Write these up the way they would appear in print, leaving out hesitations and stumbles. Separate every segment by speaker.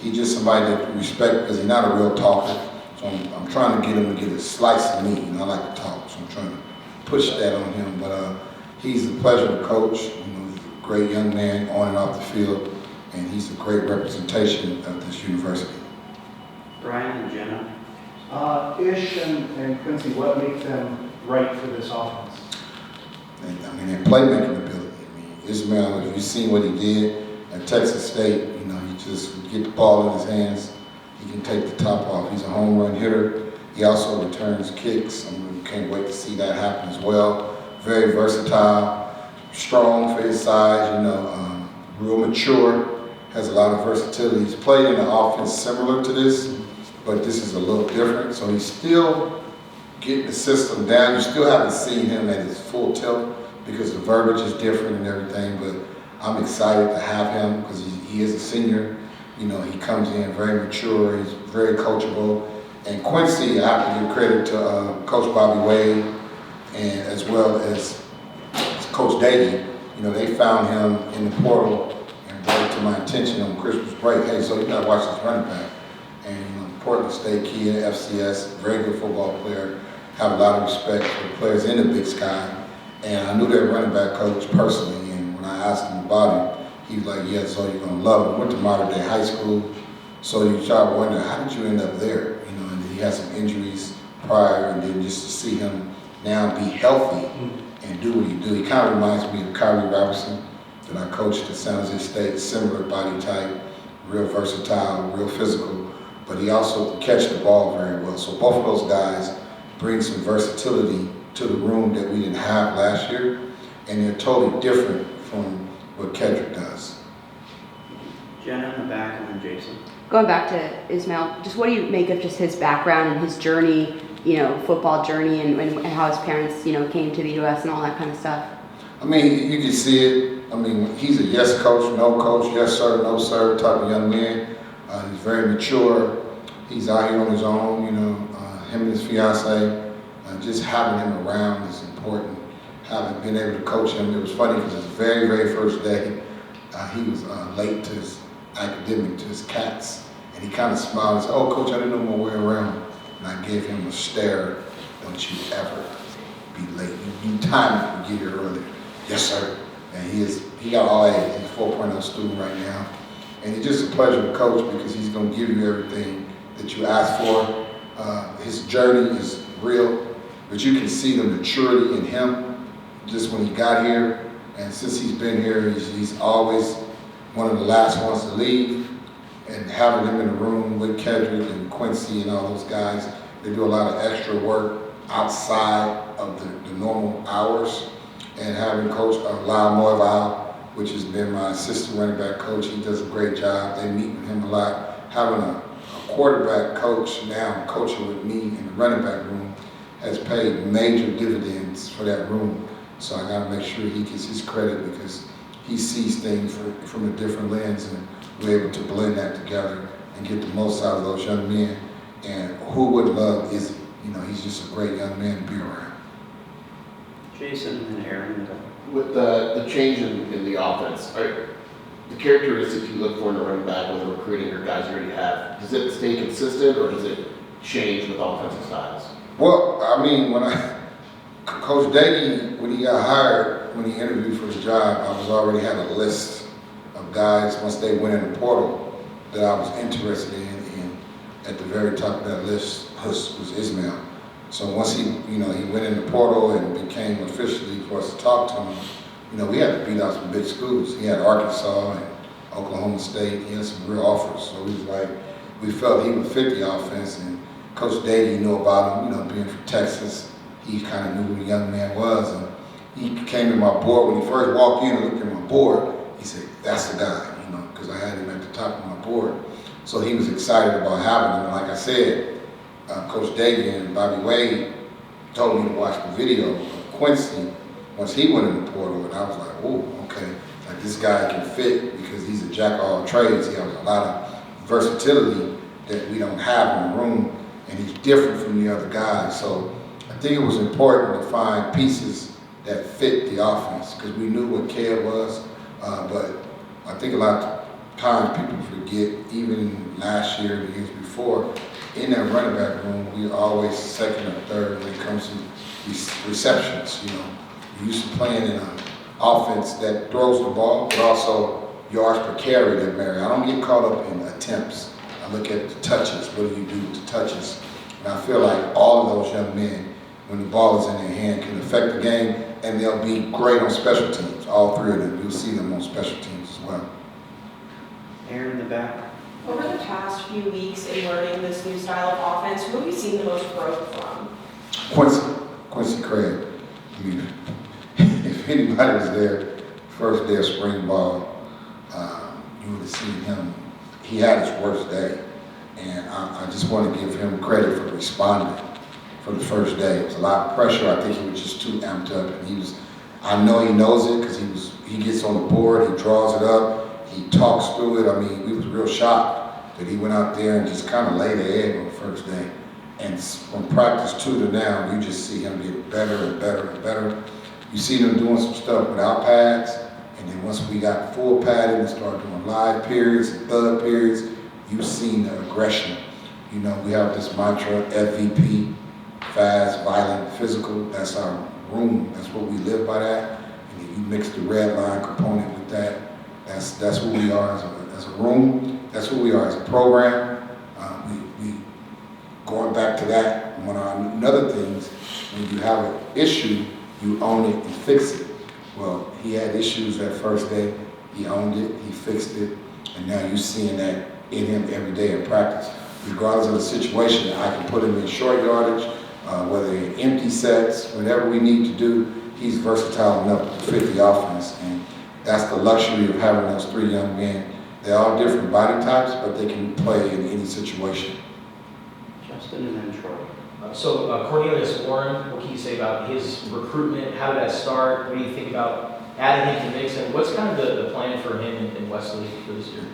Speaker 1: he's just somebody that we respect because he's not a real talker. So I'm trying to get him to get a slice of me. I like to talk, so I'm trying to push that on him. But he's a pleasure to coach. He's a great young man on and off the field, and he's a great representation of this university.
Speaker 2: Brian and Jenna.
Speaker 3: Ish and Quincy, what makes them right for this offense?
Speaker 1: Their playmaking ability. Ismail, if you've seen what he did at Texas State, he just would get the ball in his hands. He can take the top off. He's a home run hitter. He also returns kicks. Can't wait to see that happen as well. Very versatile, strong for his size, real mature, has a lot of versatility. He's played in an offense similar to this, but this is a little different. So he's still getting the system down. You still haven't seen him at his full tilt because the verbiage is different and everything, but I'm excited to have him because he is a senior. He comes in very mature, he's very coachable. And Quincy, I have to give credit to Coach Bobby Wade and as well as Coach Dady. They found him in the portal and brought it to my attention on Christmas break. Hey, so you got to watch this running back. And Portland State kid, FCS, very good football player. Have a lot of respect for the players in the Big Sky. And I knew their running back coach personally. And when I asked him about him, he was like, yeah, so you're going to love him. Went to modern day high school. So you start wondering, how did you end up there? And he had some injuries prior, and then just to see him now be healthy and do what he do. He kind of reminds me of Kyrie Robertson that I coached at San Jose State, similar body type, real versatile, real physical, but he also can catch the ball very well. So both of those guys bring some versatility to the room that we didn't have last year, and they're totally different from what Kedrick does.
Speaker 2: Jenna in the back and then Jason.
Speaker 4: Going back to Ismail, just what do you make of just his background and his journey, football journey and how his parents, came to the U.S. and all that kind of stuff?
Speaker 1: You can see it. He's a yes coach, no coach, yes sir, no sir type of young man. He's very mature. He's out here on his own, him and his fiance. Just having him around is important. Having been able to coach him, it was funny because his very, very first day, he was late to his academic, to his cats, and he kind of smiled and said, oh, coach, I didn't know my way around. And I gave him a stare, don't you ever be late. You time it to get here early. Yes, sir. And he got all A's. He's a 4.0 student right now. And it's just a pleasure to coach because he's going to give you everything that you ask for. His journey is real, but you can see the maturity in him just when he got here. And since he's been here, he's always one of the last ones to leave. And having him in the room with Kedrick and Quincy and all those guys, they do a lot of extra work outside of the normal hours. And having Coach Lyle Moyval, which has been my assistant running back coach, he does a great job. They meet with him a lot. Having a quarterback coach now coaching with me in the running back room has paid major dividends for that room. So I got to make sure he gets his credit because he sees things from a different lens, and we're able to blend that together and get the most out of those young men. And who would love Izzy? He's just a great young man to be around.
Speaker 2: Jason and Aaron.
Speaker 5: With the change in the offense, the characteristics you look for in a running back, whether recruiting or guys you already have, does it stay consistent or does it change with offensive styles?
Speaker 1: Well, Coach Dady, when he got hired, when he interviewed for the job, I was already had a list of guys once they went in the portal that I was interested in, and at the very top of that list was Ismail. So once he went in the portal and became officially for us to talk to him, we had to beat out some big schools. He had Arkansas and Oklahoma State. He had some real offers. So we felt he would fit the offense, and Coach Dady knew about him, being from Texas. He kind of knew who the young man was, and he came to my board. When he first walked in and looked at my board, he said, that's the guy, because I had him at the top of my board. So he was excited about having him. And like I said, Coach Dady and Bobby Wade told me to watch the video of Quincy once he went in the portal, and I was like, oh, okay. Like this guy can fit because he's a jack of all trades. He has a lot of versatility that we don't have in the room, and he's different from the other guys. So I think it was important to find pieces that fit the offense because we knew what Kev was, but I think a lot of times people forget, even last year, the years before, in that running back room, we always second or third when it comes to receptions. You know, we used to playing in an offense that throws the ball, but also yards per carry that vary. I don't get caught up in attempts. I look at the touches. What do you do with the touches? And I feel like all of those young men, when the ball is in their hand, can affect the game, and they'll be great on special teams. All three of them, you'll see them on special teams as well.
Speaker 2: Aaron in the back.
Speaker 6: Over the past few weeks in learning this new style of offense, who have you seen the most growth from?
Speaker 1: Quincy Craig. I mean, if anybody was there first day of spring ball, you would have seen him. He had his worst day, and I just want to give him credit for responding for the first day. It was a lot of pressure. I think he was just too amped up, and I know he knows it because he gets on the board, he draws it up. He talks through it. I mean, we was real shocked that he went out there and just kind of laid the egg on the first day. And from practice 2 to now, you just see him get better and better and better. You see them doing some stuff without pads, and then once we got full padding and started doing live periods and third periods, you've seen the aggression. You know, we have this mantra, FVP, fast, violent, physical. That's our room. That's what we live by that. And if you mix the red line component with that, that's who we are as a room. That's who we are as a program. We going back to that. One of our another things, when you have an issue, you own it and fix it. Well, he had issues that first day. He owned it. He fixed it, and now you're seeing that in him every day in practice. Regardless of the situation, I can put him in short yardage, whether in empty sets, whatever we need to do. He's versatile enough to fit the offense, and that's the luxury of having those 3 young men. They're all different body types, but they can play in any situation.
Speaker 2: Justin and then Troy.
Speaker 7: Cornelius Warren, what can you say about his recruitment? How did that start? What do you think about adding him to mix? And what's kind of the plan for him in Wesley for this year?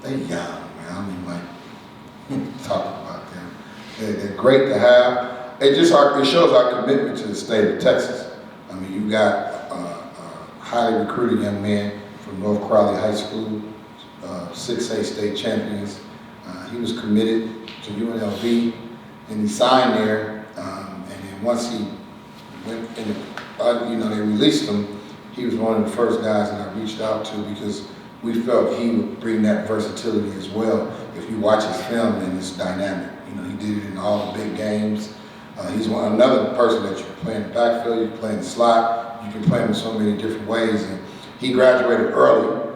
Speaker 1: They're young, man. I mean, like, talk about them. They're great to have. It shows our commitment to the state of Texas. I mean, you got highly recruited young man from North Crowley High School, 6A state champions. He was committed to UNLV, and he signed there. And then once he went in, they released him. He was one of the first guys that I reached out to because we felt he would bring that versatility as well. If you watch his film, then it's dynamic. You know, he did it in all the big games. He's another person that you can play in the backfield, you can play in the slot. You can play him in so many different ways, and he graduated early.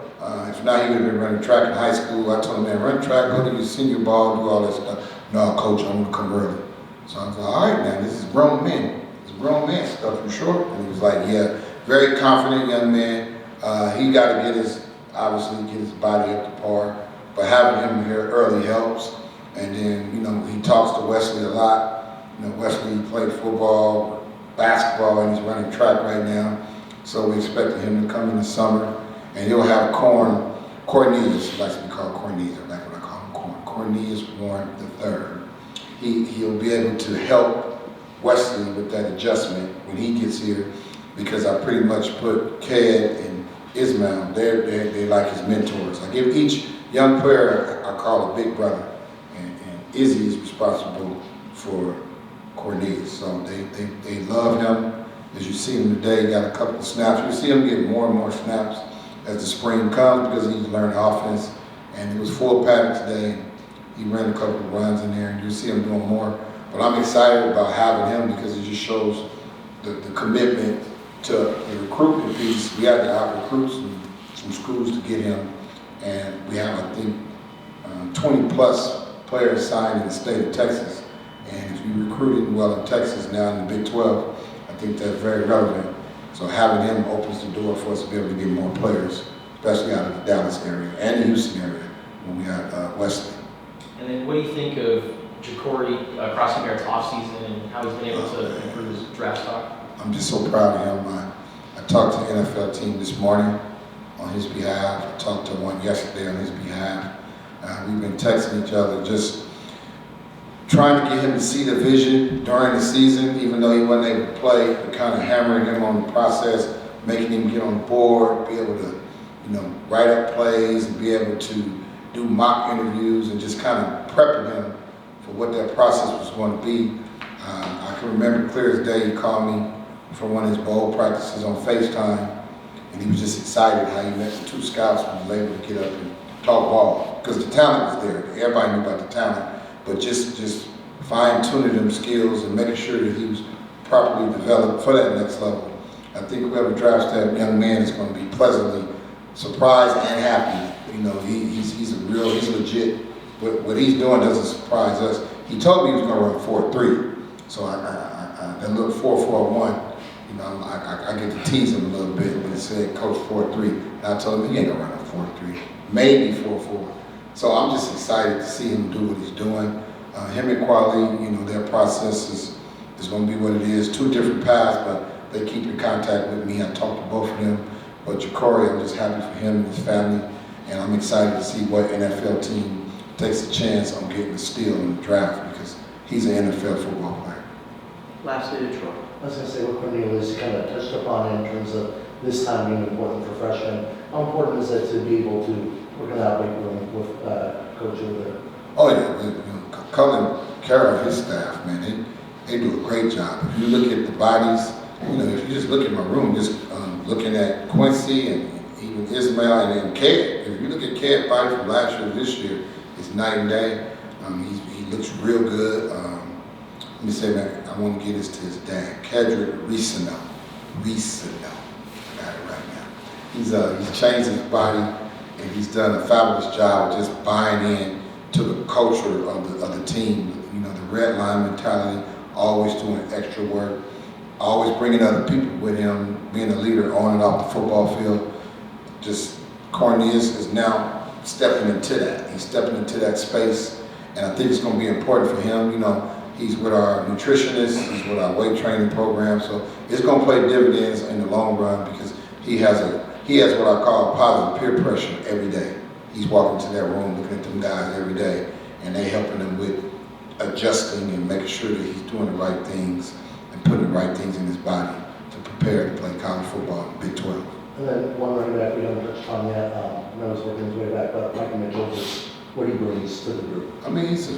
Speaker 1: If not, he would have been running track in high school. I told him, man, run track, go to your senior ball, do all that stuff. No, coach, I'm gonna come early. So I was like, all right, man, this is grown men. It's grown man stuff for sure. And he was like, yeah, very confident young man. He got to obviously get his body up to par, but having him here early helps. And then, you know, he talks to Wesley a lot. You know, Wesley played football, basketball, and he's running track right now. So we expected him to come in the summer, and he'll have Cornelius, he likes to be called Cornelius, I like what I call him, Cornelius Warren III. He'll be able to help Wesley with that adjustment when he gets here, because I pretty much put Ked and Ismail, they're like his mentors. I give each young player, I call a big brother, and Izzy is responsible for Cornelius. So they love him. As you see him today, he got a couple of snaps. You see him get more and more snaps as the spring comes because he's learning offense. And he was full pattern today. He ran a couple of runs in there, and you see him doing more. But I'm excited about having him because it just shows the commitment to the recruitment piece. We had to out-recruit some schools to get him. And we have, I think, 20-plus players signed in the state of Texas. And if you're recruiting well in Texas now in the Big 12, I think that's very relevant. So having him opens the door for us to be able to get more players, especially out of the Dallas area and the Houston area when we got Wesley.
Speaker 7: And then what do you think of Jacory crossing Merritt's offseason and how he's been able to improve his draft stock?
Speaker 1: I'm just so proud of him. I talked to the NFL team this morning on his behalf. I talked to one yesterday on his behalf. We've been texting each other, just trying to get him to see the vision during the season, even though he wasn't able to play, but kind of hammering him on the process, making him get on the board, be able to write up plays and be able to do mock interviews and just kind of prep him for what that process was going to be. I can remember clear as day, he called me for one of his bowl practices on FaceTime, and he was just excited how he met the 2 scouts and was able to get up and talk ball, because the talent was there. Everybody knew about the talent, but just fine-tuning them skills and making sure that he was properly developed for that next level. I think whoever drafts that young man is going to be pleasantly surprised and happy. He's legit. What he's doing doesn't surprise us. He told me he was going to run 4.3, so that little 4.41, I get to tease him a little bit when he said Coach 4.3, and I told him he ain't gonna run a 4.3, maybe 4.4. So I'm just excited to see him do what he's doing. Him and Kweli, their process is going to be what it is. 2 different paths, but they keep in contact with me. I talked to both of them. But Ja'Cory, I'm just happy for him and his family, and I'm excited to see what NFL team takes a chance on getting a steal in the draft, because he's an NFL football player.
Speaker 2: Lastly, to Troy.
Speaker 8: I was going to say what Cornelius kind of touched upon in terms of this time being important for freshmen. How important is it to be able to work in that weight room with Coach over?
Speaker 1: Oh yeah, Cullen Carroll, his staff, man, they do a great job. If you look at the bodies, if you just look at my room, just looking at Quincy and even Ismail and then Ced. If you look at Ced's body from last year to this year, it's night and day. He looks real good. Let me say, man, I want to get this to his dad, Kedrick Reesino. I got it right now. He's changed his body, and he's done a fabulous job of just buying in to the culture of the team. The red line mentality, always doing extra work, always bringing other people with him, being a leader on and off the football field. Just Cornelius is now stepping into that. He's stepping into that space, and I think it's going to be important for him. He's with our nutritionist, he's with our weight training program, so it's going to play dividends in the long run, because he has what I call positive peer pressure every day. He's walking to that room, looking at them guys every day, and they helping him with adjusting and making sure that he's doing the right things and putting the right things in his body to prepare to play college football in Big 12.
Speaker 8: And then one running back we haven't touched on yet. I know he's working his way back, but Michael Mitchell, what he brings to the group.
Speaker 1: I mean, he's a